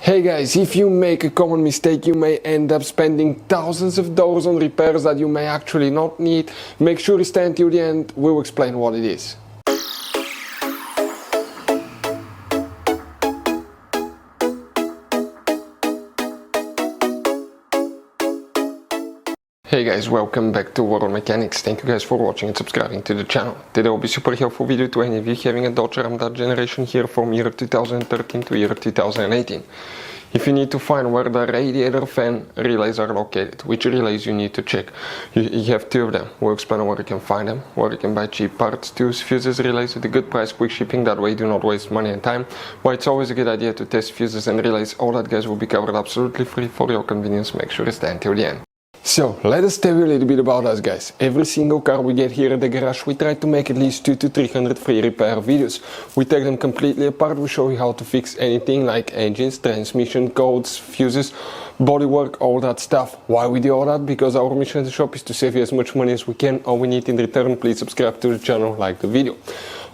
Hey guys, if you make a common mistake, you may end up spending thousands of dollars on repairs that you may actually not need. Make sure you stay until the end, we'll explain what it is. Hey guys, welcome back to World Mechanics. Thank you guys for watching and subscribing to the channel. Today will be super helpful video to any of you having a Dodge Ram that generation here from year 2013 to year 2018. If you need to find where the radiator fan relays are located, which relays you need to check, you have two of them. We'll explain where you can find them, where you can buy cheap parts, tools, fuses, relays with a good price, quick shipping, that way you do not waste money and time. Why it's always a good idea to test fuses and relays. All that guys will be covered absolutely free for your convenience. Make sure to stay until the end. So, let us tell you a little bit about us guys. Every single car we get here at the garage, we try to make at least 200 to 300 free repair videos. We take them completely apart, we show you how to fix anything like engines, transmission, codes, fuses, bodywork, all that stuff. Why we do all that? Because our mission at the shop is to save you as much money as we can. All we need in return, please subscribe to the channel, like the video.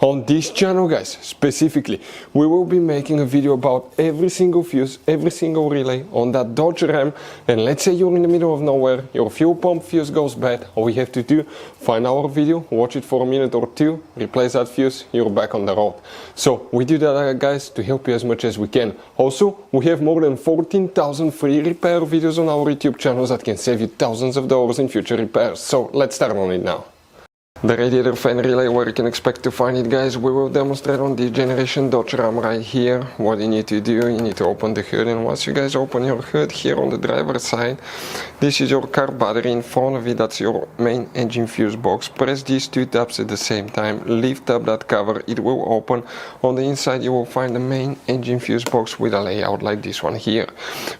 On this channel guys, specifically, we will be making a video about every single fuse, every single relay on that Dodge Ram. And let's say you're in the middle of nowhere, your fuel pump fuse goes bad, all we have to do, find our video, watch it for a minute or two, replace that fuse, you're back on the road. So we do that guys to help you as much as we can. Also, we have more than 14,000 free repair videos on our YouTube channels that can save you thousands of dollars in future repairs. So let's start on it now. The radiator fan relay, where you can expect to find it guys, we will demonstrate on this generation Dodge Ram right here. What you need to do, you need to open the hood, and once you guys open your hood here on the driver's side, this is your car battery. In front of it, that's your main engine fuse box. Press these two tabs at the same time, lift up that cover, it will open. On the inside you will find the main engine fuse box with a layout like this one here.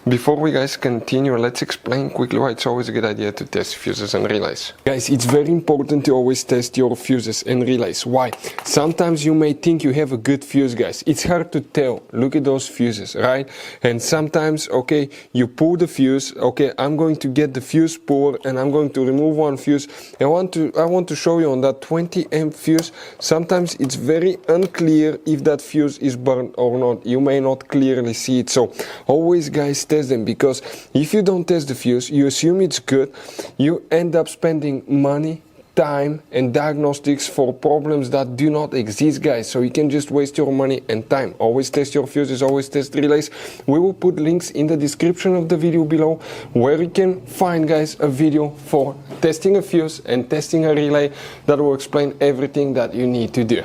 Before we guys continue, let's explain quickly why it's always a good idea to test fuses and relays. Guys, it's very important to always test your fuses and relays. Why? Sometimes you may think you have a good fuse guys. It's hard to tell. Look at those fuses, right? And sometimes, okay, you pull the fuse. Okay, I'm going to get the fuse puller and I'm going to remove one fuse. I want to show you on that 20 amp fuse. Sometimes it's very unclear if that fuse is burned or not. You may not clearly see it. So always guys test them, because if you don't test the fuse, you assume it's good, you end up spending money, time and diagnostics for problems that do not exist guys. So you can just waste your money and time. Always test your fuses, always test relays. We will put links in the description of the video below where you can find guys a video for testing a fuse and testing a relay that will explain everything that you need to do.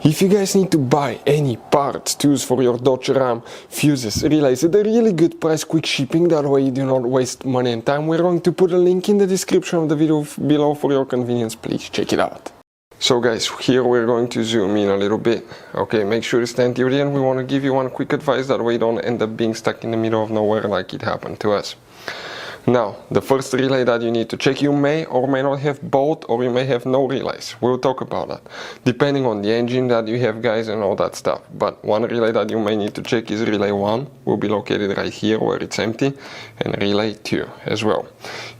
If you guys need to buy any parts, tools for your Dodge Ram, fuses, relays at a really good price, quick shipping, that way you do not waste money and time, we're going to put a link in the description of the video below for your convenience. Please check it out. So guys, here we're going to zoom in a little bit. Okay, make sure to stand till the end. We want to give you one quick advice, that way you don't end up being stuck in the middle of nowhere like it happened to us. Now, the first relay that you need to check, you may or may not have both, or you may have no relays. We'll talk about that, depending on the engine that you have guys and all that stuff. But one relay that you may need to check is relay 1, will be located right here where it's empty, and relay 2 as well.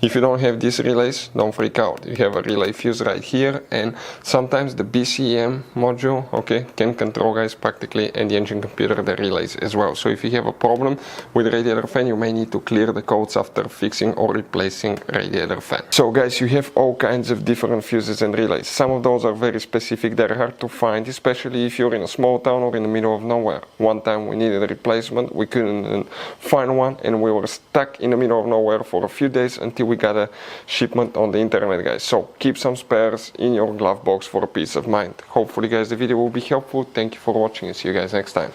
If you don't have these relays, don't freak out. You have a relay fuse right here, and sometimes the BCM module, okay, can control guys practically, and the engine computer, the relays as well. So if you have a problem with radiator fan, you may need to clear the codes after fixing or replacing radiator fan. So guys, you have all kinds of different fuses and relays. Some of those are very specific, they're hard to find, especially if you're in a small town or in the middle of nowhere. One time we needed a replacement, we couldn't find one, and we were stuck in the middle of nowhere for a few days until we got a shipment on the internet guys. So keep some spares in your glove box for a peace of mind. Hopefully guys the video will be helpful. Thank you for watching and see you guys next time.